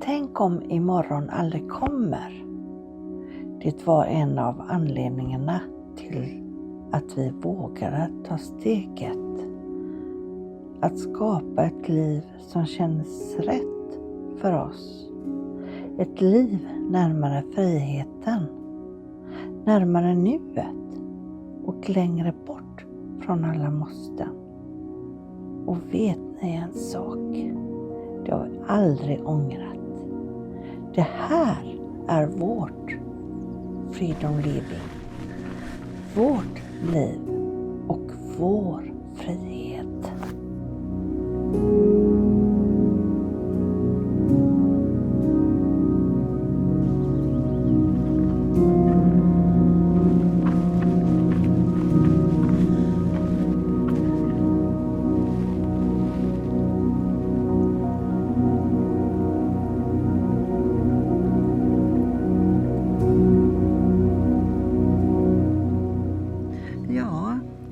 Tänk om imorgon aldrig kommer. Det var en av anledningarna till att vi vågade ta steget. Att skapa ett liv som känns rätt för oss. Ett liv närmare friheten. Närmare nuet. Och längre bort från alla måsten. Och vet ni en sak? Det har vi aldrig ångrat. Det här är vårt freedom living. Vårt liv och vår frihet.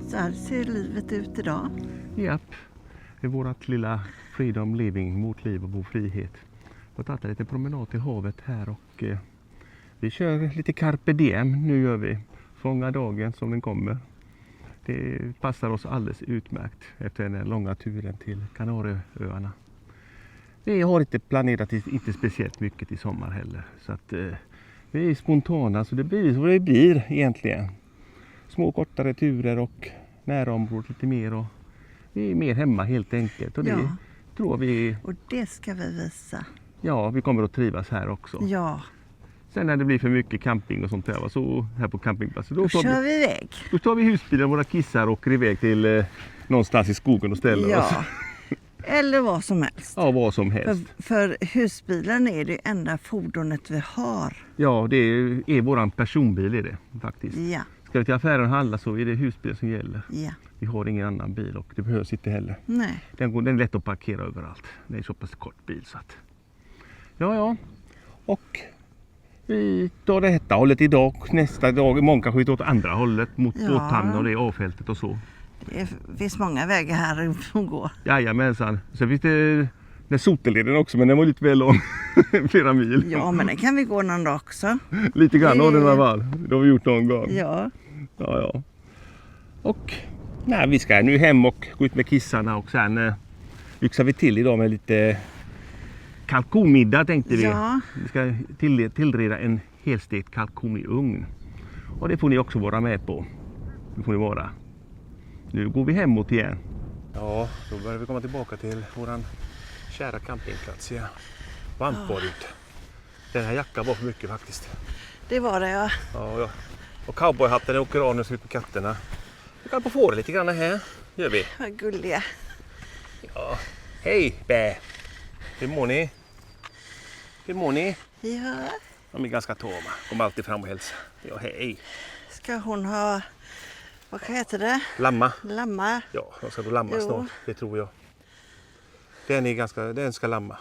Så här ser livet ut idag. Japp, det är vårt lilla freedom living mot liv och vår frihet. Vi har tagit lite promenad till havet här och vi kör lite carpe diem. Nu gör vi fånga dagen som den kommer. Det passar oss alldeles utmärkt efter den långa turen till Kanarieöarna. Vi har inte planerat inte speciellt mycket i sommar heller. Så att vi är spontana, så det blir så det blir egentligen. Små kortare turer och närområdet lite mer, och vi är mer hemma helt enkelt, och det tror vi. Och det ska vi visa. Ja, vi kommer att trivas här också. Ja. Sen när det blir för mycket camping och sånt där, så här på campingplatsen, då kör vi iväg. Då tar vi husbilen, våra kissar och åker iväg till någonstans i skogen och ställer oss. Eller vad som helst. Ja, vad som helst. För husbilen är det enda fordonet vi har. Ja, det är våran personbil är det faktiskt. Ja. Ska vi till affären och handla så är det husbil som gäller. Ja. Vi har ingen annan bil och det behövs inte heller. Nej. Den är lätt att parkera överallt. Det är så pass kort bil så att. Ja. Och vi tar det här hållet idag. Nästa dag, imorgon kanske vi tar åt andra hållet mot båthamnen och det avfältet och så. Det finns många vägar här som går. Jajamensan. Så finns det den Soteleden också, men den var lite väl lång. Flera mil. Ja, men den kan vi gå någon dag också. Lite grann av den här val. Det har vi gjort någon gång. Ja. Ja. Och vi ska nu hem och gå ut med kissarna, och sen lyxar vi till idag med lite kalkonmiddag tänkte vi. Ja. Vi ska tillreda en helstekt kalkon i ugn. Och det får ni också vara med på. Det får ni vara. Nu går vi hemåt igen. Ja, då börjar vi komma tillbaka till våran kära campingplats. Ja. Varmt var det ute. Den här jackan var för mycket faktiskt. Det var det, ja. Ja. Och cowboyhatten åker av nu ut med katterna. Vi kan på få det lite grann här. Gör vi. Vad gulliga. Ja. Hej bä. Hur mår ni? Ja. De är ganska tama. Kommer alltid fram och hälsa. Ja, hej. Ska hon ha, vad heter det? Lamma. Ja, de ska då lamma snart. Det tror jag. Den ska lamma.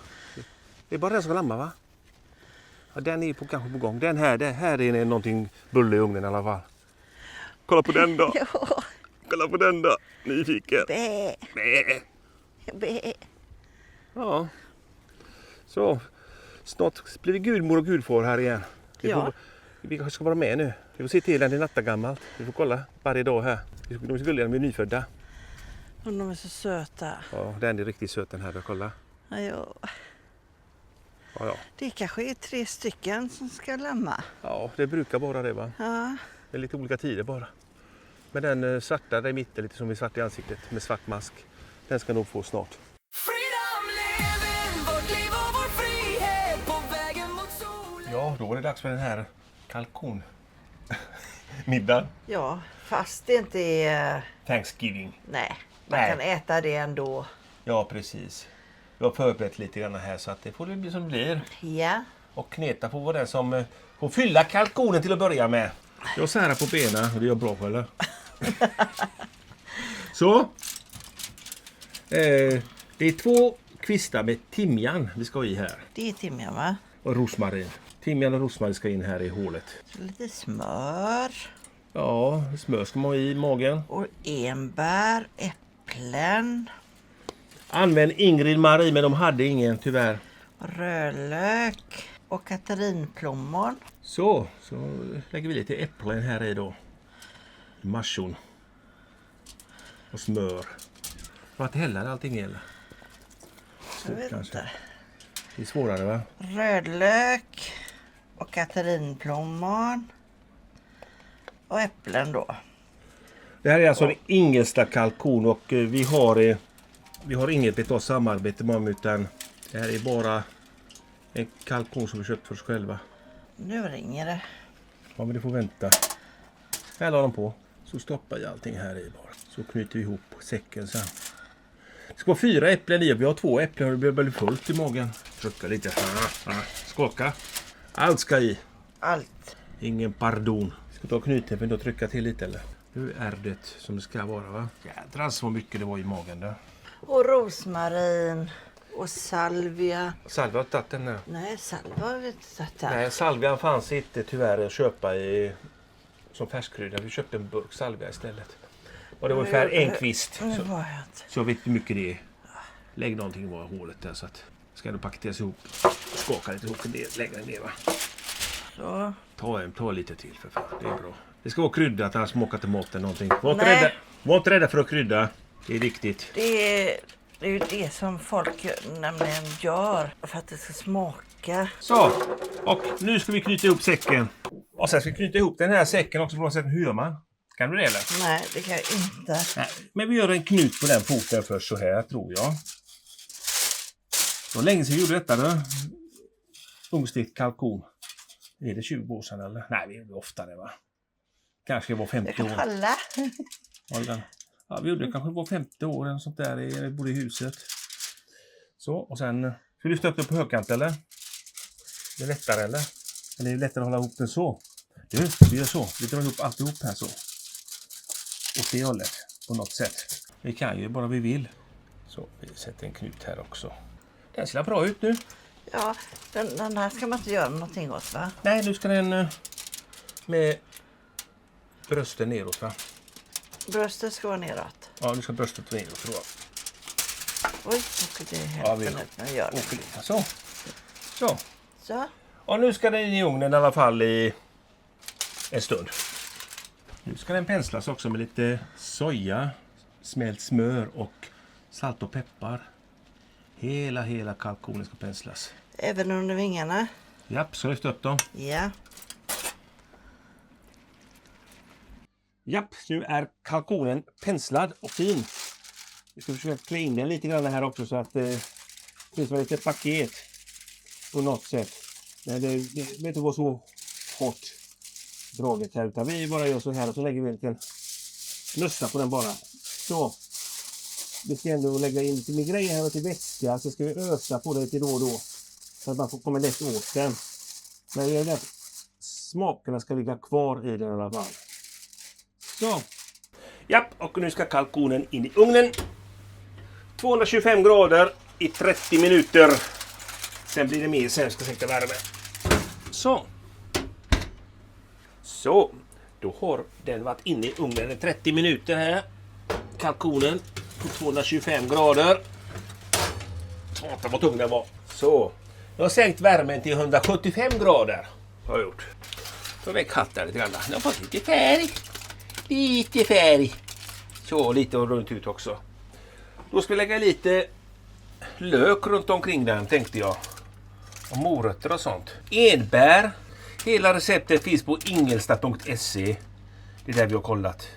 Det är bara den som ska lamma, va? Ja, den är kanske på gång. Det här är någonting bulle i ugnen i alla fall. Kolla på den då. Ja. Kolla på den då. Nyfiken. Bä. Ja. Så. Snart blir vi gudmor och gudfar här igen. Vi kanske ska vara med nu. Vi får se till den är nattagammalt. Vi får kolla varje dag här. De är så gulliga, de är nyfödda. Och de är så söta. Ja, den är riktigt söt den här. Kolla. Ja. Det kanske är 3 stycken som ska lamma. Ja, det brukar vara det, va? Ja. Det är lite olika tider bara. Men den svarta där i mitten, lite som är svart i ansiktet med svart mask. Den ska nog få snart. Ja, då är det dags för den här kalkonmiddagen. Ja, fast det inte är... Thanksgiving. Nej, man kan äta det ändå. Ja, precis. Vi har förberett lite grann här så att det får det bli som det blir. Ja. Och kneta på den som får fylla kalkonen till att börja med. Jag särar på benen och det gör bra på, eller? Så. Det är 2 kvistar med timjan vi ska ha i här. Det är timjan, va? Och rosmarin. Timjan och rosmarin ska in här i hålet. Så lite smör. Ja, smör ska man ha i magen. Och enbär, äpplen. Använd Ingrid Marie, men de hade ingen tyvärr. rödlök och katarinplommon. Så lägger vi lite äpplen här i då. Marsjon. Och smör. För att hälla allting eller? Jag vet inte. Det är svårare va? Rödlök och katarinplommon. Och äpplen då. Det här är alltså en Ingelsta kalkon och vi har inget bett samarbete med dem utan det här är bara en kalkon som vi köpt för oss själva. Nu ringer det. Ja men det får vänta. Här la de på. Så stoppar jag allting här i bara. Så knyter vi ihop säcken sen. Det ska vara 4 äpplen i och vi har 2 äpplen och det blir väldigt fullt i magen. Trycka lite. Skaka. Allt ska i. Allt. Ingen pardon. Ska ta knytnäppen och trycka till lite eller? Nu är det som det ska vara va? Jädrar så mycket det var i magen där. Och rosmarin. Och salvia. Salvia har tagit den här. Nej, salvia har vi inte tagit här. Nej, salvian fanns inte tyvärr att köpa som färskkrydda. Vi köpte en burk salvia istället. Och det var ungefär en kvist. Nu var jag inte. Så vet hur mycket det är. Lägg någonting i hålet där så att ska det paketeras ihop. Skaka lite ihop en del, lägga den ner va. Så. Ta lite till för fan, det är bra. Det ska vara kryddat annars smakar till maten någonting. Nej. Var inte rädda för att krydda. Det är viktigt. Det är ju det som folk nämligen gör för att det ska smaka. Så, och nu ska vi knyta ihop säcken. Och sen ska vi knyta ihop den här säcken också på något sätt. Hur gör man? Kan du det eller? Nej, det kan jag inte. Nej, men vi gör en knut på den foten först så här tror jag. Så länge sedan vi gjorde detta då. Ungstekt kalkon. Är det 20 år sedan eller? Nej, vi gjorde det oftare va? Kanske var 50 Jag år. kan hålla. Ja, vi gjorde det kanske var 50 år eller sånt där. Vi bodde i huset. Så, och sen. Ska vi lyfta upp det på högkant eller? Det är lättare eller? Eller är det lättare att hålla ihop den så? Du, vi gör så. Vi drar ihop alltihop här så. Och det hållet på något sätt. Vi kan ju bara vi vill. Så, vi sätter en knut här också. Den ser bra ut nu. Ja, den här ska man inte göra någonting åt va? Nej, nu ska den med brösten neråt va? Bröstet ska vara neråt. Ja, nu ska bröstet neråt tror jag. Oj, det är hälften ut när jag gör det. Så. Och nu ska den in i ugnen i alla fall i en stund. Nu ska den penslas också med lite soja, smält smör och salt och peppar. Hela kalkonen ska penslas. Även under vingarna? Japp, så lyft upp dem. Ja. Japp, nu är kalkonen penslad och fin. Vi ska försöka klä in den lite grann här också så att det finns lite paket på något sätt. Men det vet inte vara så hårt draget här utan vi bara gör så här och så lägger vi en liten mössa på den bara. Så. Vi ska ändå lägga in lite mer grejer här och till vätska så ska vi ösa på det lite då och då. Så att man får komma lätt åt den. Men det där smakerna ska ligga kvar i den i alla fall. Så. Japp, och nu ska kalkonen in i ugnen. 225 grader i 30 minuter. Sen blir det mer sen ska sänka värme. Så. Så. Då har den varit inne i ugnen i 30 minuter här. Kalkonen på 225 grader. Satan vad tung den var. Så. Jag har sänkt värmen till 175 grader. Har jag gjort. Så väck hatten lite grann. Den har fått lite färg. Lite färg. Så lite och runt ut också. Då ska vi lägga lite lök runt omkring den tänkte jag. Och morötter och sånt. Enbär. Hela receptet finns på ingelsta.se. Det är där vi har kollat.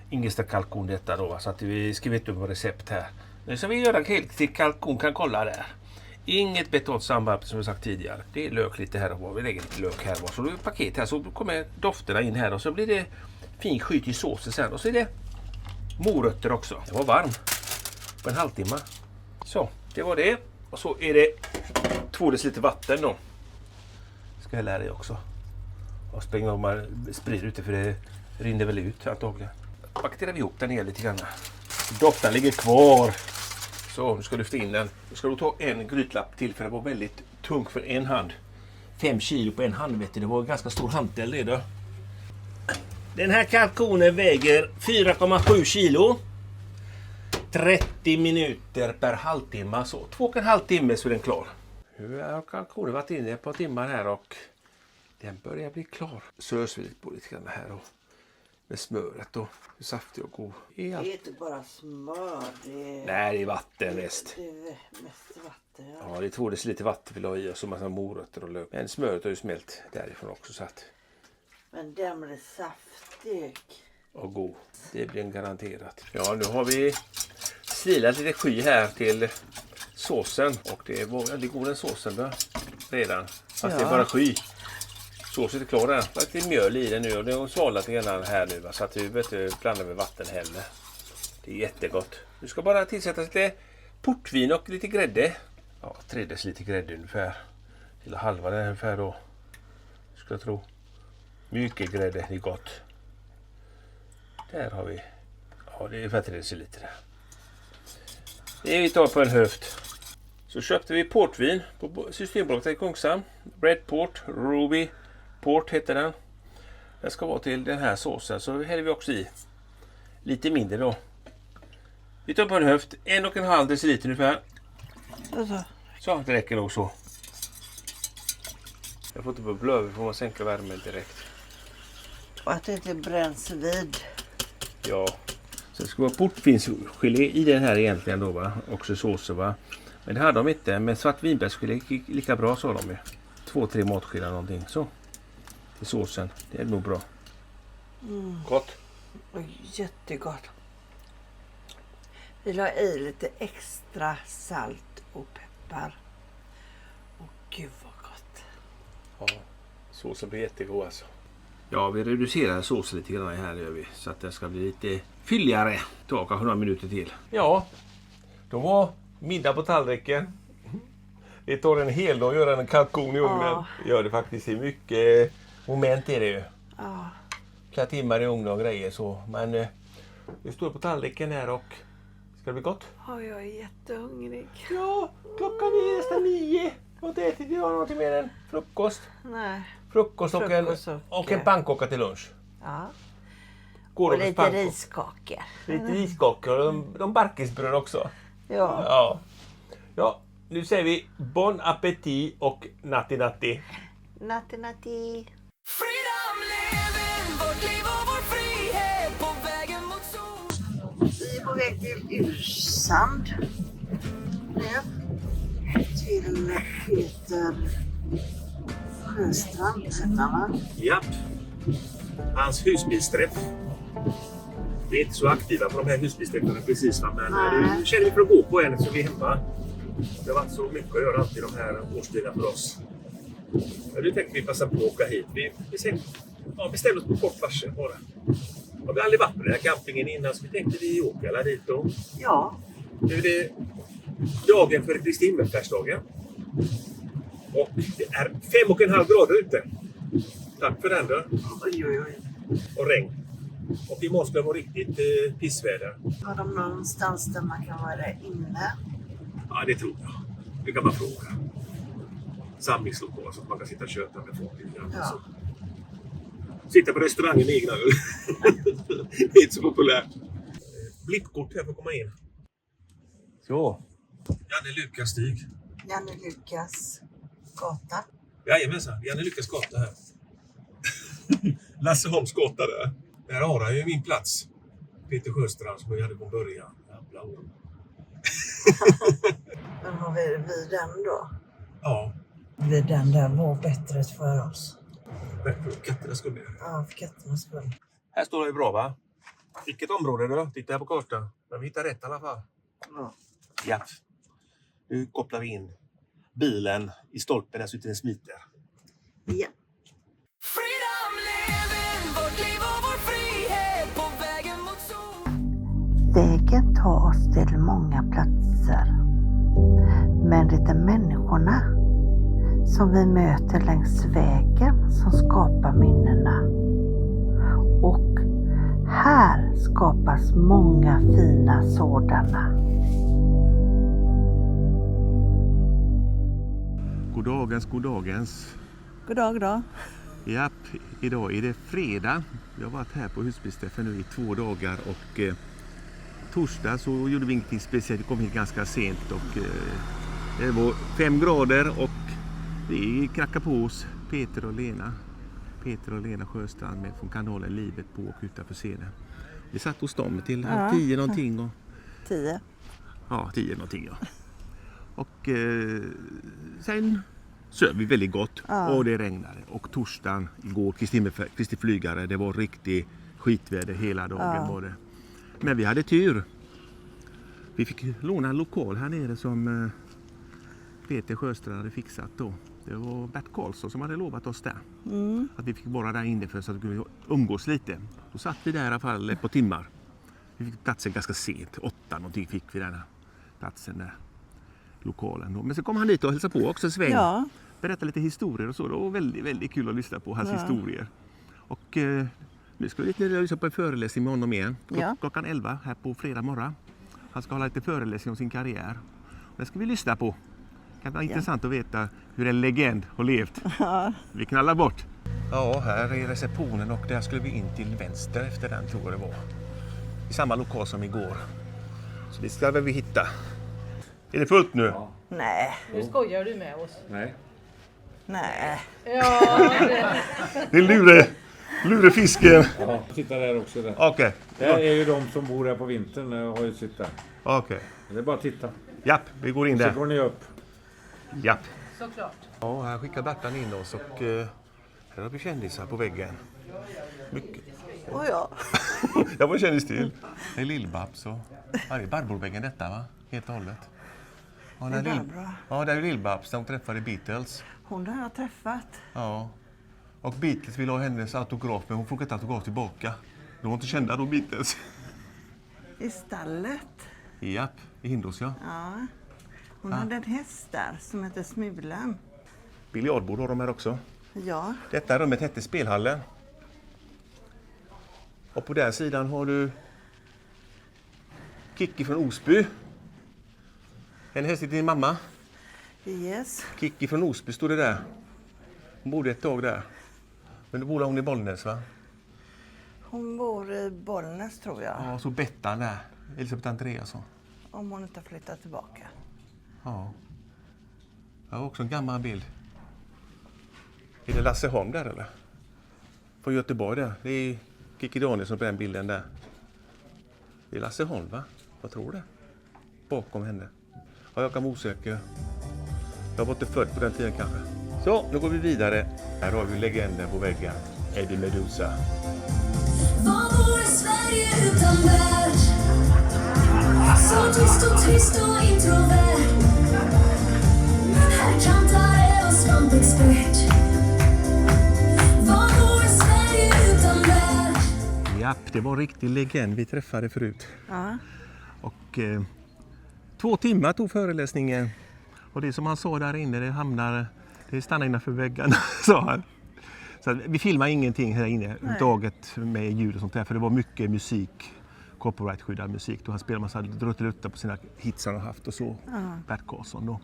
Ingelsta kalkon detta då. Så att vi skrivit upp recept här. Nu ska vi göra helt till kalkon kan kolla där. Inget betalt samband som jag sagt tidigare. Det är lök lite här och var. Vi lägger lite lök här och var. Så det är paket här så kommer dofterna in här och så blir det fin skyt i såsen sen. Och så är det morötter också. Det var varm. På en halvtimme. Så, det var det. Och så är det 2 deciliter vatten då. Ska jag lära dig också. Och springa om man sprider ute för det rinner väl ut antagligen. Paketerar vi ihop den ner lite grann. Doften ligger kvar. Så, nu ska du lyfta in den. Nu ska du ta en grytlapp till för det var väldigt tung för en hand. 5 kilo på en hand vet du. Det var en ganska stor hantel det då. Den här kalkonen väger 4,7 kilo. 30 minuter per halvtimme. Så 2,5 timme så är den klar. Nu har kalkonen varit inne ett par timmar här och den börjar bli klar. Så rörs vi på lite grann här och med smöret och hur saftig och god. Det är inte bara smör. Nej, det är vatten mest. Det är mest vatten. Ja, det är 2 deciliter vatten vill ha i och så massa morötter och lök. Men smöret har ju smält därifrån också så att... Men den blir saftig. Och god. Det blir en garanterat. Ja, nu har vi silat lite sky här till såsen. Och det var väldigt god den såsen då, redan. Fast det är bara sky. Såsen är klar där. Lite mjöl i den nu och det har svalat grann här nu. Så att huvudet blandar med vatten heller. Det är jättegott. Nu ska bara tillsätta lite portvin och lite grädde. Ja, 3 deciliter grädde ungefär. Till halva den ungefär då. Ska jag tro. Mycket grädde, det är gott. Där har vi. Ja, det är ungefär 3 deciliter. Det vi tar på en höft. Så köpte vi portvin på Systembolaget i Kungshamn. Red Port, Ruby Port heter den. Den ska vara till den här såsen så häller vi också i. Lite mindre då. Vi tar på en höft 1,5 deciliter ungefär. Så det räcker nog så. Jag får inte bubbla över, får man sänka värmen direkt. Och att det inte bränns vid. Ja. Så det ska vara portvinsgelé i den här egentligen då va. Också såser va. Men det hade de inte. Men svartvinbärsgelé gick lika bra sa de ju. 2-3 matskedar någonting så. Till såsen. Det är nog bra. Gott. Och jättegott. Vi la i lite extra salt och peppar. Och gud vad gott. Ja, såsen blir jättegod alltså. Ja, vi reducerar såsen lite grann här gör vi. Så att det ska bli lite fylligare. Ta kanske några minuter till. Ja, då var middag på tallriken. Det tar en hel dag att göra en kalkon i ugnen. Ja. Gör det faktiskt i mycket moment är det ju. Ja. Flera timmar i ugnen och grejer så. Men vi står på tallriken här och ska det bli gott? Ja, jag är jättehungrig. Ja, klockan är nästan 9. Och inte ätit jag någonting mer än frukost. Nej. Frukost Frukost och en pannkaka till lunch. Ja. Går Och det med lite pannkaka? riskakor. Lite riskakor och de barkisbröd också. Ja. Ja, nu säger vi bon appetit och natti natti. Natti natti. Freedom living, vårt liv och vår frihet på vägen mot sol. Vi är på väg till Ursand. Nu. Till Peter Sjöstrand heter han va? Japp. Hans husbilsträff. Vi är inte så aktiva på de här husbilsträffarna precis va? Men nu känner vi för att gå på en eftersom vi är hemma. Det har varit så mycket att göra alltid de här årstiderna för oss. Men nu tänkte vi passa på att åka hit. Vi bestämde oss på kort varsel bara. Har vi aldrig varit på den här campingen innan så vi tänkte vi åker alla dit då. Ja. Nu är det dagen för Kristi himmelsfärdsdagen. Och det är 5,5 grader ute. Tack för den då. Oj, oj, oj. Och regn. Och imorgon ska det vara riktigt pissväder. Har de någonstans där man kan vara inne? Ja, det tror jag. Det kan man fråga. Samlingslokal så att man kan sitta och köta med folk lite grann. Ja. Så. Sitta på restaurangen med egna öl. Det är inte så populärt. Blippkort här för att komma in. Så. Janne Lukas stig. Janne Lukas gata. Jajamensan, Janne Lukas gata här. Lasse Holms gata där. Där har han ju min plats. Peter Sjöstrand som jag hade från början. Jävla ord. Men har vi den då? Ja, Vid den där var bättre för oss. men för katternas skull. Ja, för katternas skull. Här står det ju bra va? Vilket område då? Titta här på kartan. Men vi hittar rätt i alla fall. Ja. Ja. Nu kopplar vi in bilen i stolpen här så att den smiter. Ja. Freedom living, vårt liv och vår frihet på vägen mot sol. Vägen tar oss till många platser. Men det är människorna som vi möter längs vägen som skapar minnena. Och här skapas många fina sådana. Goddagens. God dag, god dag. Japp, idag är det fredag. Vi har varit här på husbilsträffen nu i 2 dagar och torsdag så gjorde vi ingenting speciellt. Vi kom hit ganska sent och Det var 5 grader och vi knackade på hos Peter och Lena Sjöstrand med från kanalen Livet på och utanför scenen. Vi satt hos dem till 10 någonting. Och, 10. ja, 10 någonting ja. Och sen söv vi väldigt gott och det regnade. Och torsdagen igår, Kristi flygare, det var riktigt skitväder hela dagen var det. Men vi hade tur. Vi fick låna en lokal här nere som Peter Sjöstrand hade fixat då. Det var Bert Karlsson som hade lovat oss där. Att vi fick vara där inne för så att vi kunde umgås lite. Då satt vi där i alla fall ett par timmar. Vi fick platsen ganska sent, 8 någonting fick vi den här platsen där. Lokalen då. Men så kom han dit och hälsade på också en sväng. Ja. Berättade lite historier och så. Det var väldigt, väldigt kul att lyssna på hans historier. Och nu ska vi lyssna på en föreläsning med honom igen. Klockan 11 här på fredag morgon. Han ska hålla lite föreläsning om sin karriär. Det ska vi lyssna på. Det kan vara intressant att veta hur en legend har levt. Vi knallar bort. Ja, här är receptionen och där skulle vi in till vänster efter den tror jag det var. I samma lokal som igår. Så det ska vi hitta. Är det fullt nu? Ja. Nej. Nu skojar du med oss. Nej. Nej. Ja, Det är lurefisken. Ja, titta där också. Där. Okej. Det här är ju de som bor här på vintern och har ju sitt där. Okej. Det är bara att titta. Japp, vi går in Så där. går ni upp. Japp. såklart. Ja, här skickar Bertan in oss och här har vi kändisar på väggen. Mycket. Och ja. Jag var kändis till. Det är Lill-Babs och... Ja, det är Barbro-väggen detta va? Helt och hållet. Ja, Det är Barbro. Ja, det är Lill-Babs. De träffade Beatles. Hon har jag träffat. Ja. Och Beatles ville ha hennes autograf men hon får inte autograf tillbaka. De var inte kända då Beatles. I stallet. Japp, i Hindås ja. Ja. Hon hade en häst där som heter Smulan. Biljardbord har de här också. Ja. Detta rummet hette Spelhallen. Och på den sidan har du Kikki från Osby. En häst till din mamma. Yes. Kikki från Osby stod det där. Hon bodde ett tag där. Men då bodde hon i Bollnäs va? Hon bor i Bollnäs tror jag. Ja, så Bettan där. Elisabeth Andreasson. Om hon inte flyttat tillbaka. Ja. Jag har också en gammal bild. Är det Lasse Holm där eller? Från Göteborg där. Det är Kikki Danielsson på den bilden där. Det är Lasse Holm va? Vad tror du? Bakom henne. Ja, jag kan vara osäker. Jag var inte född på den tiden kanske. Så, nu går vi vidare. Här har vi legenden på väggen. Eddie Meduza. Vad vore Sverige utan värld? Så tyst och introvert. Här kantar och svampexpert. Vad vore Sverige utan värld? Japp, det var en riktig legend vi träffade förut. Ja. Och 2 timmar tog föreläsningen. Och det som han sa där inne, det stannar innanför väggarna, sa han. Så vi filmar ingenting här inne daget med ljud och sånt där, för det var mycket musik, copyright-skyddad musik. Då han spelade massa drutteluttar på sina hits han har haft och så, Bert Karlsson då.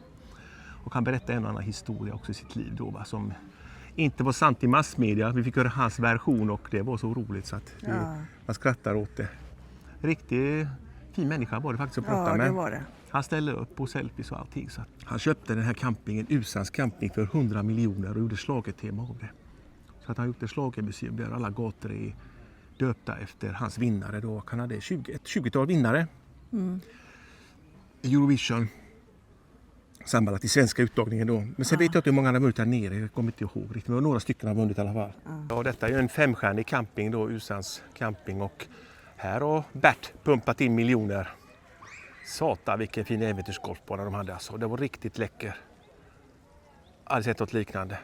Och han berättade en annan historia också i sitt liv då, va, som inte var sant i massmedia. Vi fick höra hans version och det var så roligt så att man skrattar åt det. Riktigt fin människa var det faktiskt att prata med. Ja, det var det. Han ställde upp på selfies och allting. Så han köpte den här campingen, Usans camping, för 100 miljoner och gjorde schlagertema av det. Så att han gjort ett schlagermuseum där alla gator är döpta efter hans vinnare. Då. Han hade ett 20-tal vinnare i Eurovision. Sammanlagt i svenska uttagningen då. Men sen vet jag inte hur många han har vunnit här nere. Jag kommer inte ihåg riktigt. Men några stycken har vunnit i alla fall. Ja, detta är ju en 5-stjärnig camping då, Usans camping. Och här har Bert pumpat in miljoner. Satan vilken fin äventyrsgolfbana de hade alltså. Det var riktigt läcker. Aldrig sett något liknande.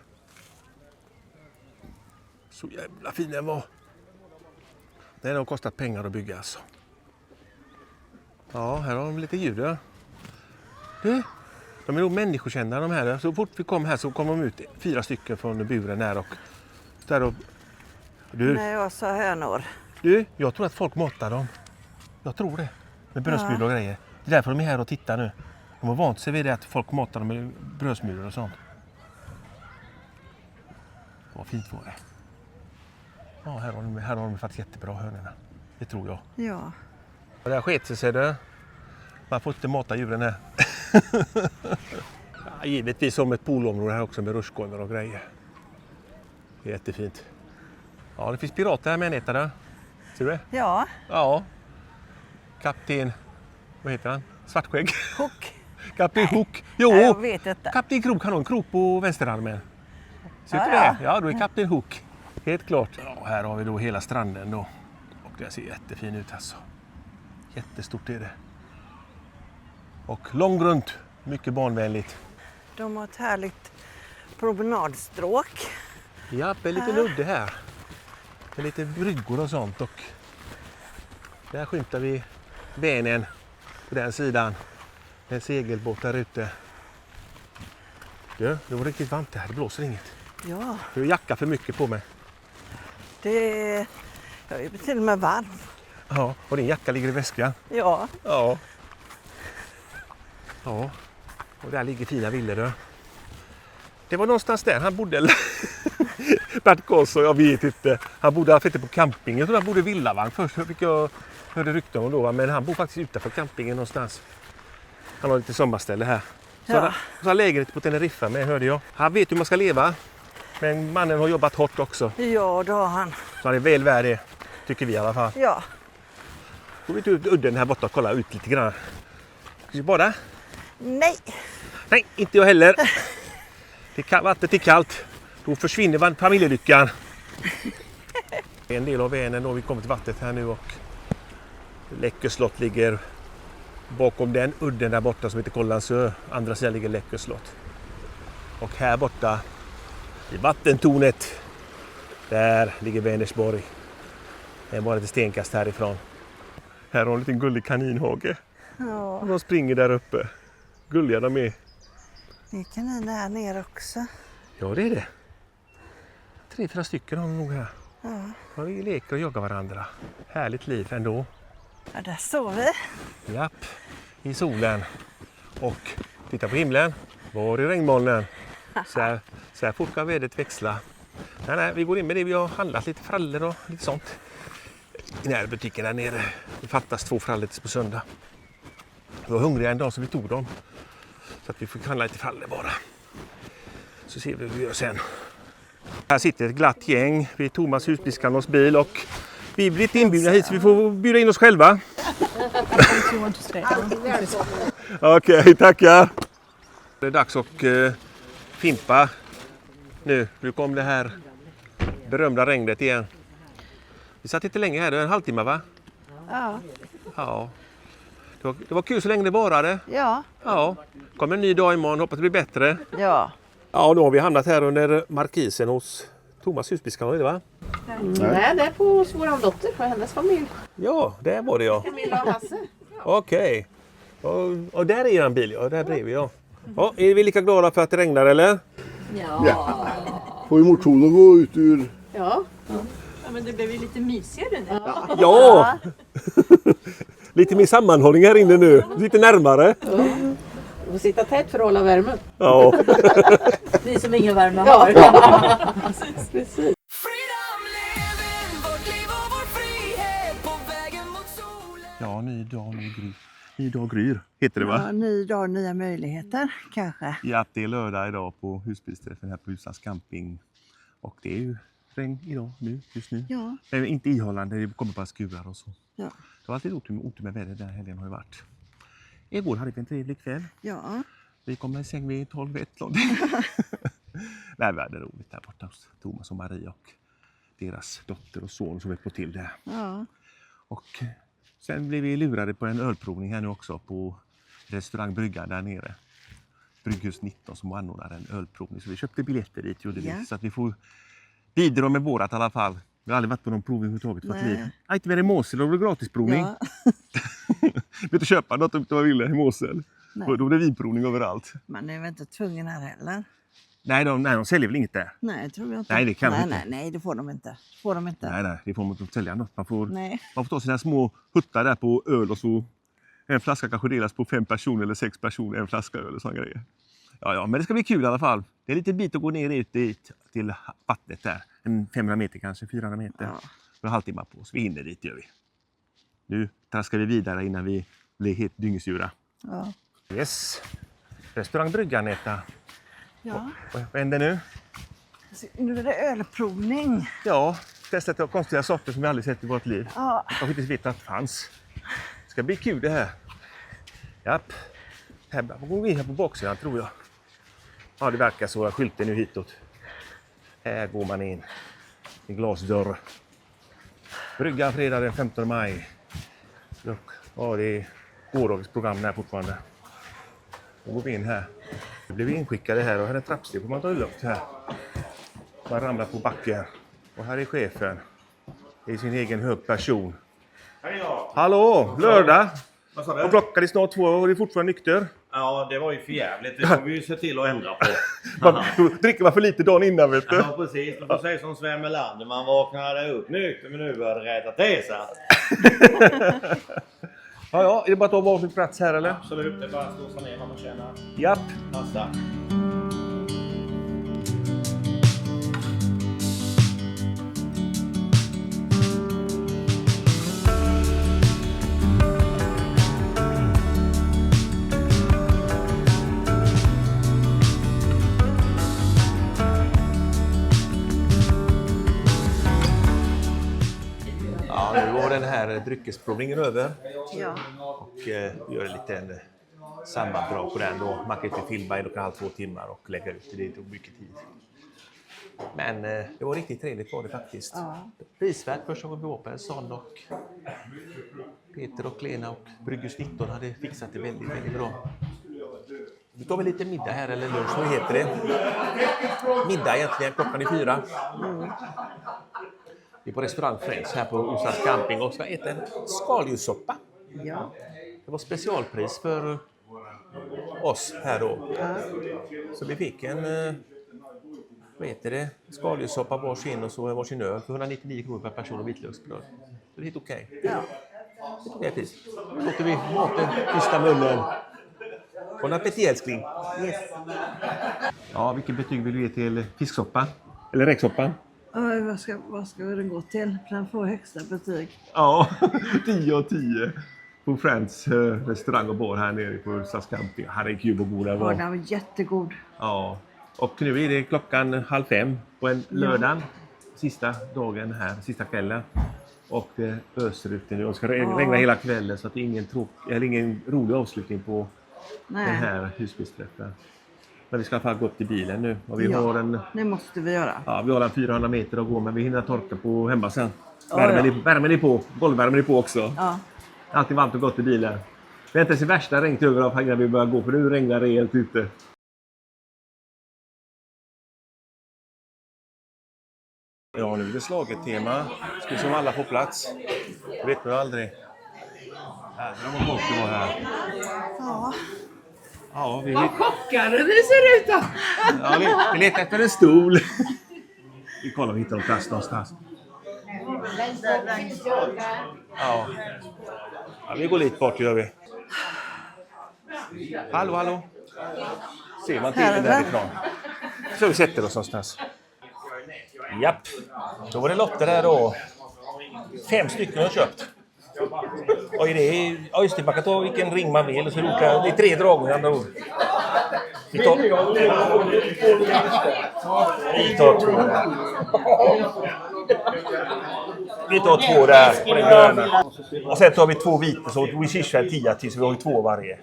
Så jävla fin den var. Den har kostat pengar att bygga alltså. Ja, här har de lite ljud. Du, de är nog människokännare de här. Så fort vi kom här så kom de ut 4 stycken från buren här och där och du. Nej, jag sa hönor. Du, jag tror att folk matar dem. Jag tror det. Med brödsmulor och grejer. Det är därför de är här och tittar nu. De har vant sig vid det att folk matar dem med brödsmulor och sånt. Vad fint var det. Ja, här har de faktiskt jättebra hönorna. Det tror jag. Ja. Och där sket sig det. Man får inte mata djuren här. Ja, givetvis som ett poolområde här också med rutschkanor och grejer. Det är jättefint. Ja, det finns pirater här med nätare. Ser du det? Ja, Ja. Kapten, vad heter han? Svartskägg. Hook. Kapten Hook. Jo, Nej, jag vet inte. Kapten Krok, han har en krok på vänsterarmen. Ser du Ja, det? ja. Ja, då är Kapten Hook. Helt klart. Ja, här har vi då hela stranden då. Och det ser jättefin ut alltså. Jättestort är det. Och lång runt. Mycket barnvänligt. De har ett härligt promenadstråk. Ja, en liten udde här. Med lite bryggor och sånt. Och där skymtar vi Vänern på den sidan. En segelbåt där ute. Du, det var riktigt varmt här. Det blåser inget. Ja, Du har jacka för mycket på mig. jag är till och med varm. Ja, och din jacka ligger i väskan. Ja, Ja. Ja, och där ligger fina villor då. Det var någonstans där han bodde, eller? Bert Karlsson, jag vet inte. Han bodde inte på campingen, jag tror han bodde i villavagn först. Fick jag hörde rykten om då, men han bor faktiskt utanför campingen någonstans. Han har lite sommarställe här. Så Ja. han har lägenhet på Teneriffa med, hörde jag. Han vet hur man ska leva, men mannen har jobbat hårt också. ja, då har han. Så han är väl värd det, tycker vi i alla fall. Ja, Går vi ut udden här borta och kolla ut lite grann. Ska vi bada? nej. Nej, inte jag heller. Vattnet är kallt. Då försvinner familjelyckan. En del av Vänern då, vi kommer till vattnet här nu och Läckö slott ligger bakom den udden där borta som heter Kållandsö. Andra sidan ligger Läckö slott. Och här borta i vattentornet, där ligger Vänersborg. Det är bara ett stenkast härifrån. Här har en liten gullig kaninhage. Ja, Och de springer där uppe. Gulliga de är. det är kaniner här nere också. Ja, det är det. 3-4 stycken har de nog här. Ja, Ja, vi leker och jagar varandra. Härligt liv ändå. ja där står vi. Japp, i solen. Och titta på himlen. Var är regnmolnen? Så här fort kan vädret växla. Nej, vi går in med det. Vi har handlat lite frallor och lite sånt. I närbutiken där nere. Det fattas 2 frallor på söndag. Vi var hungriga en dag så vi tog dem. Så att vi fick handla lite frallor bara. Så ser vi hur vi gör sen. Här sitter ett glatt gäng vid Thomas husbilskanons bil och vi blir inte inbjudna hit så vi får bjuda in oss själva. Okej, tackar. Det är dags att fimpa nu. Nu kom det här berömda regnet igen. Vi satt inte länge här, det var en halvtimme va? Ja, Ja. Det var kul så länge det varade. ja, Ja. Kommer en ny dag imorgon, hoppas det blir bättre. ja. Ja, då har vi hamnat här under markisen hos Thomas husbilskanon, är det va? Nej, det är på vår dotter och hennes familj. Ja, där var det ja. Camilla och Hasse. Okej. Och där är er bil, ja. Där bredvid, ja. Ja, är vi lika glada för att det regnar, eller? Får ju motionen gå ut ur... Ja. Ja, men det blev ju lite mysigare nu. Ja! Lite mer sammanhållning här inne nu. Lite närmare. Du får sitta tätt för att hålla värmen. Ja. Ni som ingen värme har. Precis. Freedom living, vårt liv och vår frihet på vägen mot solen. Ja, ny dag, ny gryr. Ny dag gryr heter det va? Ja, ny dag, nya möjligheter kanske. Ja, det är lördag idag på husbilsträffen här på Huslands camping. Och det är ju regn idag, nu, just nu. Ja, Nej, inte ihållande, det kommer bara skurar och så. ja, Det var alltid otur med vädret den här helgen har ju varit. Igår hade vi en trevlig kväll. ja. Vi kom i säng vid 12-1 någonting. Nej, vi hade roligt där borta hos Thomas och Maria och deras dotter och son som vi på till det. Ja, Och sen blev vi lurade på en ölprovning här nu också på restaurang Brygga där nere. Brygghus 19 som anordnar en ölprovning. Så vi köpte biljetter dit gjorde Ja. vi. Så att vi får bidra med vårat i alla fall. Vi har aldrig varit på någon provning överhuvudtaget i vårt Nej. liv. Nej, inte mer i Mosel, då var det gratisprovning. ja. Vi inte köpa något om man ville i Mosel. Nej. Då är det vinprovning överallt. Man är väl inte tvungen här heller? Nej, de säljer väl inget där. Nej, tror jag inte. Nej, det kan de nej, inte. nej, det får de inte. Får de inte. Nej, det får man inte sälja något. Man får Nej. ta sina små huttar där på öl och så en flaska kanske delas på 5 personer eller 6 personer, en flaska öl och sån grejer. Ja, men det ska bli kul i alla fall. Det är lite bit att gå ner ut dit till vattnet där. En 500 meter kanske, 400 meter. Ja. En halvtimme på oss. Vi hinner dit gör vi. Nu traskar vi vidare innan vi blir helt dyngsura. Ja. Yes. Restaurang Brygga, Aneta. Ja. Vad händer nu? Nu är det ölprovning. Ja, testat konstiga sorter som vi aldrig sett i vårt liv. Ja. Jag inte vet att det fanns. Det ska bli kul det här. Japp. Här går vi in här på baksidan tror jag. Ja, det verkar så. Skylten nu hitåt. Här går man in. En glasdörr. Bryggan fredag den 15 maj. Ja, det är gårdagens program här fortfarande. Då går vi in här. Vi blev inskickade här och här är trappsteg får man ta luft här. Man ramlar på backen. Och här är chefen. I sin egen hög person. Hej då! Hallå, lördag. Vad sa du? Och klockan är snart 2 och det är fortfarande nykter. Ja, det var ju för jävligt. Det får vi ju se till att ändra på. Då dricker man för lite dagen innan vet du. Ja, precis. Du får säga som Sven Melander. Man vaknade upp nykter men nu börjar det rätta till sig. Ja, är det bara att ta varsin plats här eller? Absolut, det är bara att slå sig ner vad man känner. Japp. Passa. Ja, nu var den här dryckesprovningen över. Ja. Och vi gör en liten sammandrag på den då. Man kan inte filma 1,5-2 timmar och lägga ut det. Det tog mycket tid. Men det var riktigt trevligt var det faktiskt. Ja. Prisvärt första gången vi var på en sån och Peter och Lena och Brygghus 19 hade fixat det väldigt, väldigt bra. Vi tar väl lite middag här eller lunch, vad heter det? Middag egentligen, klockan är 4. Vi är på restaurang Friends här på Osas camping och ska äta en skaldjurssoppa. Ja. Det var specialpris för oss här då. Så vi fick en vad heter det? Skaldjurssoppa varsin och så varsin öl för 199 kronor per person och vitlöksbröd. Så det är helt okej. Ja. Det är pris. Då låter vi maten tysta munnen. Bon appétit älskling. Yes. Ja, vilket betyg vill du ge till fisksoppa? Eller räksoppa? Oj, vad ska den gå till? Den får högsta betyg. Ja, 10 av 10 på Friends restaurang och bar här nere på Ulsas camping. Herregud vad god den Ja, var. den var jättegod. Ja, och nu är det klockan 4:30 på en lördag. Sista dagen här, sista kvällen. Och det öser ut nu och ska regna hela kvällen så att det är ingen rolig avslutning på den här husbilsträffen. Men vi ska i alla fall gå upp till bilen nu. Och vi har en, det måste vi göra. ja, vi har en 400 meter att gå men vi hinner torka på hemma sen. Ja, Värmen är på, golvvärmen är på också. Ja. Alltid varmt och gott i bilen. Det är inte ens det värsta regnet över av när vi börjar gå för nu regnar det helt ute. Ja, nu är det slaget-tema. Ska vi se om alla får plats. Det vet man aldrig. Här är de folk som var här. Ja. Ja, vi Chockade det ser ut då! ja, vi letar efter en stol. Vi kollar om vi hittar en plats någonstans. Ja. Ja, vi går lite bort gör vi. Hallå, hallå. Ser man till den därifrån? Så vi sätter oss någonstans. Japp. Då var det lotter där då. 5 stycken har jag köpt. Och det är, ja just det, man kan ta vilken ring man vill. Så det är 3 dragningar andra ord. Vi tar 2 där på den gröna. Och sen tar vi 2 vita så vi kishar 10 till så vi har ju 2 varje.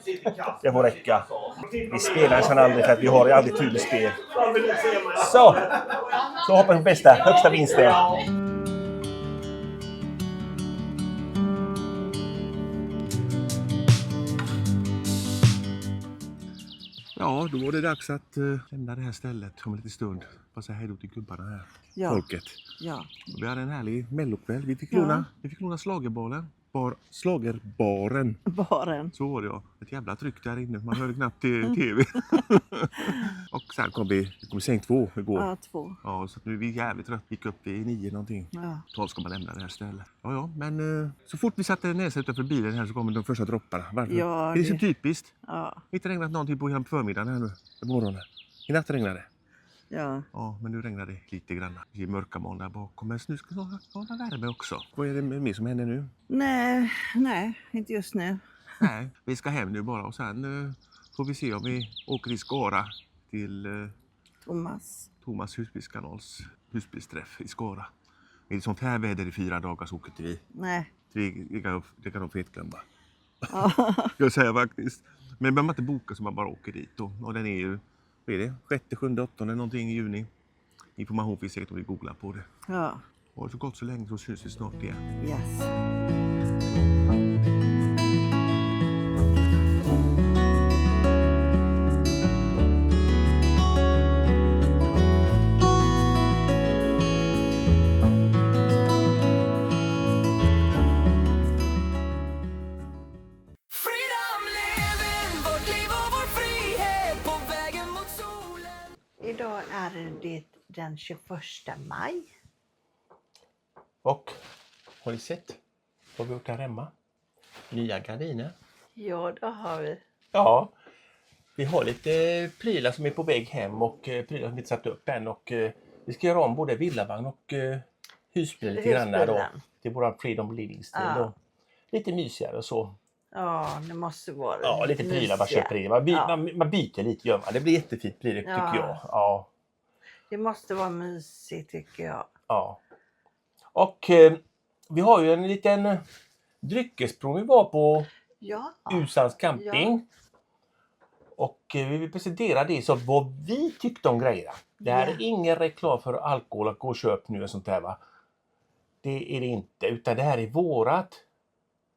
Det får räcka. Vi spelar nästan aldrig för att vi har aldrig tur i spel. Så hoppas vi på bästa, högsta vinsten. Ja, då var det dags att lämna det här stället om en liten stund. Bara säga hej då till gubbarna här. Ja. Folket. Ja. Vi hade en härlig mellokväll. Vi fick låna slagerbaren. Slagerbaren. Baren. Så var det ja. Ett jävla tryck där inne. Man hörde knappt tv. Och sen kom vi säng 2 igår. Ja, 2. Ja, så nu är vi jävligt trött. Gick upp i 9 någonting. Ja. 12 ska man lämna det här stället. Ja, men så fort vi satte näsan utanför bilen här så kommer de första dropparna. Varför? Ja, det är så typiskt. Ja. Inte regnat någonting på hela förmiddagen här nu. I morgonen. I natt regnade det. Ja. Ja, men nu regnar det lite grann. Det är mörka moln där bakom. Men nu ska det vara värme också. Vad är det mer som händer nu? Nej, inte just nu. Nej, vi ska hem nu bara och sen får vi se om vi åker i Skara till Thomas husbilskanals husbilsträff i Skara. Är det sånt här väder i 4 dagar så åker inte vi. Nej. Det kan de fetglömma. Jag säger faktiskt. Men man inte boka så man bara åker dit då. Och den är ju, vad är det? 6, 7, 8 någonting i juni. Information finns säkert om vi googlar på det. Ja. Och så gott så länge så syns vi snart igen. Yes. Freedom living, vårt liv och vår frihet på vägen mot solen. Idag är det den 21 maj. Och har ni sett vad vi gjort här hemma? Nya gardiner. Ja, det har vi. Ja, vi har lite prylar som är på väg hem och prylar som vi inte satt upp än. Och vi ska göra om både villavagn och husbil lite grann då. Till våran Freedom Living-stil då. Lite mysigare och så. Ja, det måste vara det. Ja, lite prylar man köper i. Man byter lite gör man. Det blir jättefint prylar tycker jag. Ja. Det måste vara mysigt tycker jag. Ja. Och vi har ju en liten dryckesprov vi var på Usans camping. Och vi vill presentera det så vad vi tyckte om grejerna. Det här är ingen reklam för alkohol och gå och köp nu och sånt där va. Det är det inte. Utan det här är vårat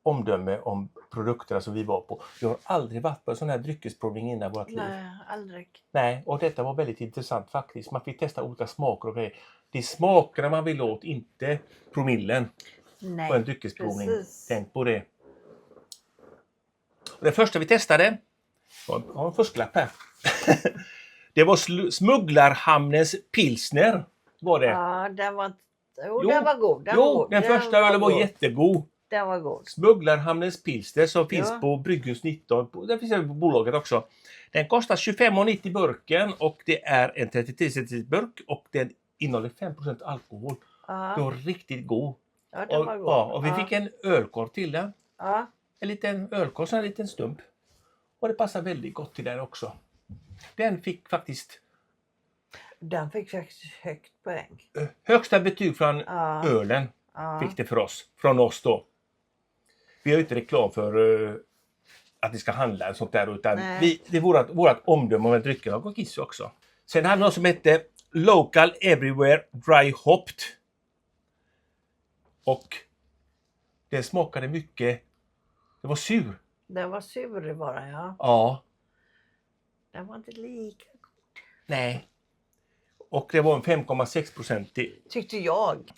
omdöme om produkterna som vi var på. Vi har aldrig varit på en sån här dryckesprovning innan vårt liv. Nej, aldrig. Nej, och detta var väldigt intressant faktiskt. Man fick testa olika smaker och grejer. Det är smakerna man vill åt, inte promillen på en dryckesprovning. Precis. Tänk på det. Och det första vi testade var en fusklapp här. Det var Smugglarhamnens pilsner. Var det? Ja, den var god. Den första ölen var jättegod. Den var god. Smugglarhamnens pilsner som finns på Brygghus 19. Den finns även på bolaget också. Den kostar 25,90 burken och det är en 33 cl burk och den innehåller 5% alkohol. Ja. Det var riktigt god. Ja, den var god. Och vi fick en ölkorv till den. Ja. En liten ölkorv, så en liten stump. Och det passar väldigt gott till den också. Den fick faktiskt högt poäng. högsta betyg från ölen. Fick det från oss då. Vi har ju inte reklam för att ni ska handla och sånt där. Utan det är vårat omdöme om en drycker och kiss också. Sen hade vi något som hette Local Everywhere Dry Hopped. Och det smakade mycket. Det var sur. Den var sur bara, ja. Ja. Den var inte lika god. Nej. Och det var en 5,6%. Tyckte jag.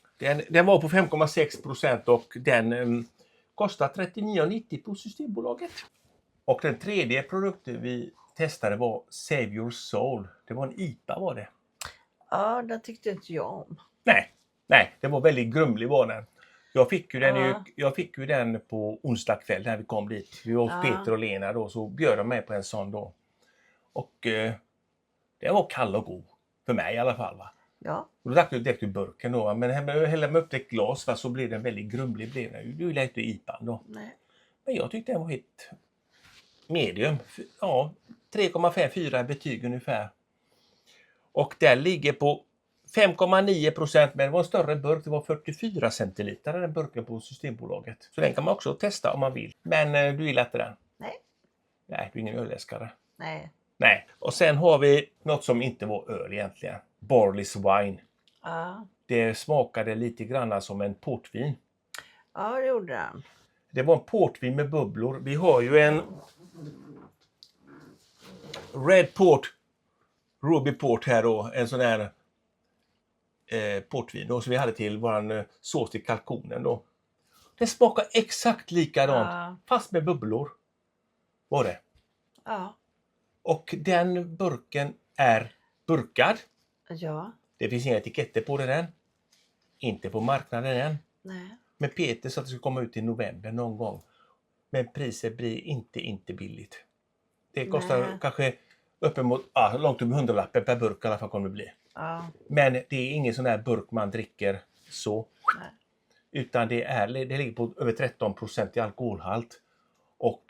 Den var på 5,6% och den kostar 39,90 på Systembolaget. Och den tredje produkten vi testade var Save Your Soul. Det var en IPA var det. Ja, den tyckte inte jag om. Nej, det var väldigt grumlig var den. Jag fick ju den på onsdag kväll när vi kom dit. Vi var hos Peter och Lena då, så bjöd de mig på en sån då. Och det var kall och god. För mig i alla fall va. Ja. Och då drack jag direkt ur burken då. Men hällde man upp ett glas va, så blev den väldigt grumlig. Du gillade inte IPAn då. Nej. Men jag tyckte den var helt medium. Ja, 3,54 betyg ungefär. Och den ligger på 5,9%, men det var en större burk. Det var 44 centiliter den burken på Systembolaget. Så den kan man också testa om man vill. Men du gillar inte den? Nej. Nej, du är ingen ölälskare. Nej. Och sen har vi något som inte var öl egentligen. Barley's Wine. Ja. Det smakade lite grann som en portvin. Ja, det gjorde den. Det var en portvin med bubblor. Vi har ju en Red Port, Ruby Port här då. En sån här portvin då, som vi hade till våran sås till kalkonen då. Det smakar exakt likadant, fast med bubblor. Var det? Ja. Och den burken är burkad. Ja. Det finns inga etiketter på den än. Inte på marknaden än. Nej. Men Peter sa att det ska komma ut i november någon gång. Men priset blir inte billigt. Det kostar kanske uppemot, långt över 100-lappen per burk i alla fall kommer det bli. Ja. Men det är ingen sån här burk man dricker så. Nej. Utan det ligger på över 13% i alkoholhalt. Och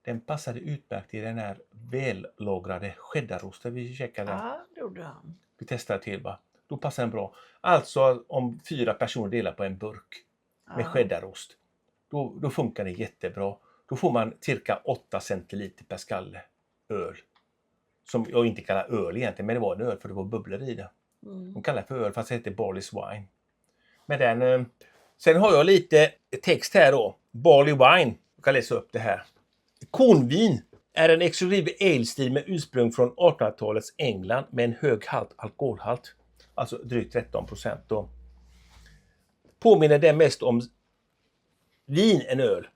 den passade utmärkt i den här vällagrade cheddaroster vi käkade. Ja, det gjorde han. Vi testade till va. Då passar den bra. Alltså om 4 personer delar på en burk med cheddarost. Då funkar det jättebra. Då får man cirka 8 centiliter per skalle öl. Som jag inte kallar öl egentligen, men det var en öl för det var bubblor i det. De kallar det för öl fast det heter Barley's Wine. Men den, sen har jag lite text här då. Barley Wine. Jag kan läsa upp det här. Kornvin är en exklusiv ale-stil med ursprung från 1800-talets England med en hög alkoholhalt. Alltså drygt 13% då. Påminner den mest om vin än öl.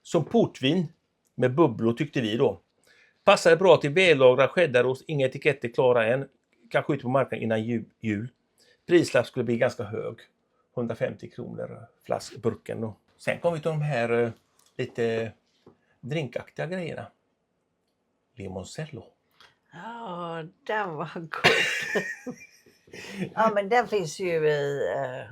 Som portvin med bubblor tyckte vi då. Passade bra till vällagrad cheddarost, inga etiketter klara än. Kanske ute på marknaden innan jul. Prislapp skulle bli ganska hög. 150 kronor burken då. Sen kom vi till de här lite drinkaktiga grejerna. Limoncello. Ja, den var god. Ja, men den finns ju i...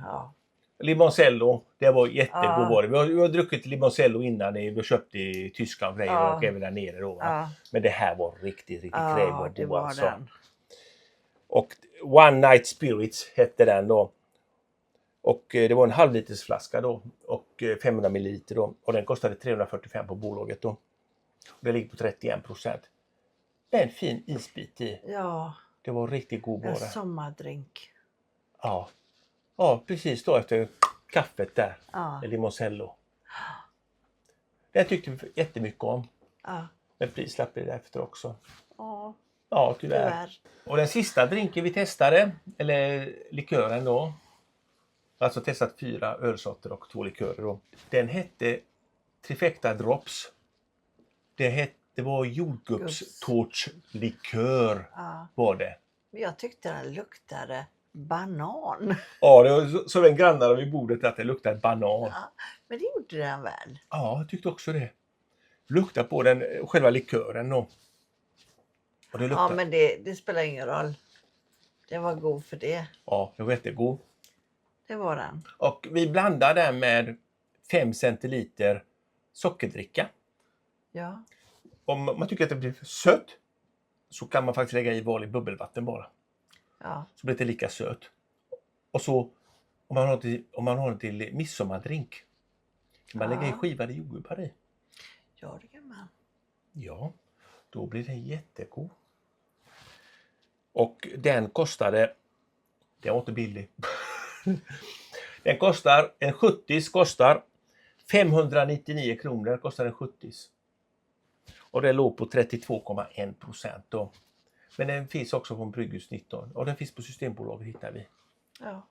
ja. Limoncello, det var jättegod var det. Vi har druckit limoncello innan vi har köpt i Tyskland och grejer och även där nere då. Va? Men det här var riktigt kräm och det god var alltså. den. Och One Night Spirits hette den då. Och det var en halvliters flaska då och 500 ml då. Och den kostade 345 på bolaget då. Och det ligger på 31%. Det är en fin isbit i. Ja, Det var riktigt god en bara. sommardrink. Ja. Ja, precis då efter kaffet där. Ja. Med limoncello. Den tyckte vi jättemycket om. Ja. Men prislapp är det efter också. Ja, Ja, tyvärr. tyvärr. Och den sista drinken vi testade, eller likören då. Alltså testat 4 ölsorter och 2 likörer då. Den hette Trifecta Drops. Det var jordgubbstårtslikör var det. Men jag tyckte den luktade banan. Ja, det var så en grannar vid bordet att det luktade banan. Ja, men det gjorde den väl? Ja, jag tyckte också det. Lukta på den själva likören då. Och det Ja, men det spelar ingen roll. Det var god för det. Ja, det var jättegod. Det var den. Och vi blandar den med 5 centiliter sockerdricka. Ja. Om man tycker att det blir för sött så kan man faktiskt lägga i vanlig bubbelvatten bara. Ja. Så blir det lika sött. Och så om man har en till midsommardrink kan man lägga i skivade jordgubbar i. Ja, det kan man. Ja, då blir det jättegod. Och den kostade, det var inte billig. Den kostar, en 70 kostar 599 kronor kostar en 70. Och det låg på 32,1% då. Men den finns också på Brygghus 19 och den finns på Systembolaget hittar vi. Ja.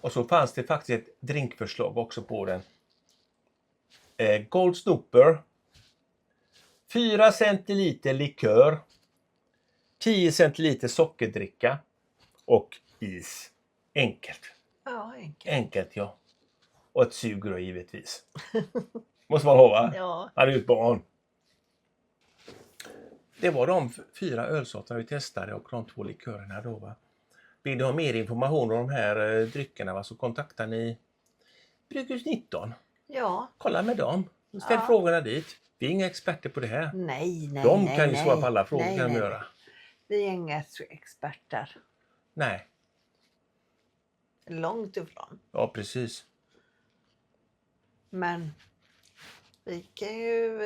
Och så fanns det faktiskt ett drinkförslag också på den. Gold Snooper. 4 centiliter likör. 10 centiliter sockerdricka. Och is. Enkelt. Ja, enkelt. Enkelt ja. Och ett sugrör givetvis. Måste man ha va? Ja. Han är ju ett barn. Det var de 4 ölsorterna vi testade och de 2 likörerna då va. Vill du ha mer information om de här dryckerna va, så kontaktar ni Brygghus 19. Ja. Kolla med dem. Ställ frågorna dit. Vi är inga experter på det här. Nej. De kan ju svara på alla frågor kan de göra. Vi är inga experter. Nej. Långt ifrån. Ja, precis. Men vi kan ju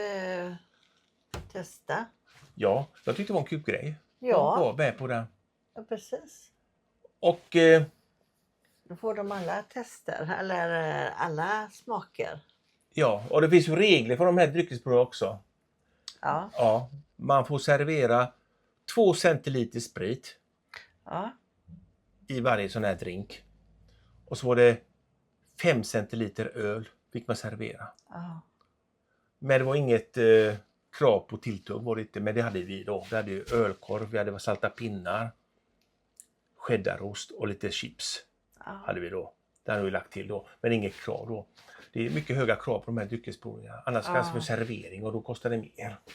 testa. Ja, jag tyckte det var en kul grej. Ja. Jag var med på det. Ja, precis. Och Då får de alla tester, eller alla smaker. ja, och det finns ju regler för de här dryckesproven också. Ja. Ja, man får servera 2 centiliter sprit Ja. i varje sån här drink. Och så var det 5 centiliter öl fick man servera. Ja. Men det var inget krav på tilltugg var det inte, men det hade vi då. Vi hade ju ölkorv, vi hade salta pinnar, cheddarost och lite chips hade vi då. Det hade vi lagt till då, men inget krav då. Det är mycket höga krav på de här dryckesprovningarna. Annars kanske för servering och då kostar det mer att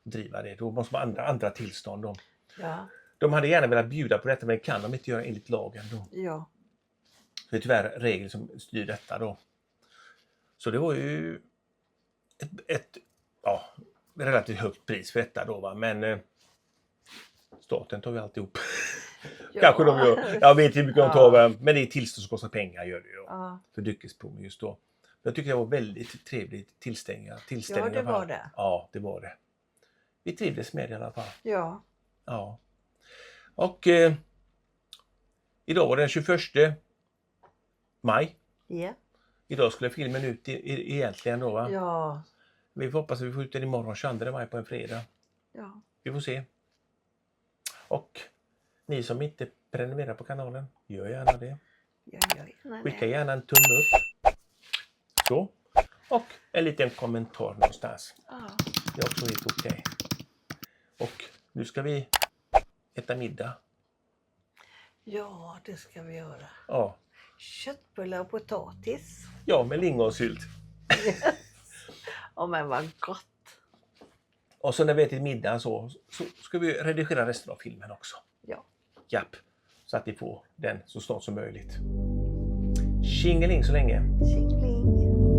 driva det. Då måste man andra tillstånd då. Ja. De hade gärna velat bjuda på detta men det kan de inte göra enligt lagen då. Ja. Det är tyvärr regler som styr detta då. Så det var ju relativt högt pris för detta då, va? Men staten tar ju alltihop. Kanske de gör. Jag vet inte hur mycket de tar, va? Men det är tillstånd som kostar pengar, gör det ju. Ja. För dryckesprovning just då. Jag tycker det var väldigt trevligt tillställningar. Ja, det var det. Ja, det var det. Vi trivdes med det i alla fall. Ja. Ja. Och idag var det den 21 maj. Ja. Idag skulle filmen ut egentligen då, va? Ja. Vi får hoppas att vi får ut den imorgon 22 maj på en fredag. Ja. Vi får se. Och ni som inte prenumererar på kanalen, gör gärna det. Skicka gärna en tumme upp. Så. Och en liten kommentar någonstans. Ja. Det är också helt okej. Och nu ska vi äta middag. Ja, det ska vi göra. Ja. Köttbullar och potatis. Ja, med lingonsylt. Ja, men vad gott. Och så när vi ätit middag så ska vi redigera resten av filmen också. Ja. Japp. Så att vi får den så snart som möjligt. Tjingeling så länge. Tjingeling.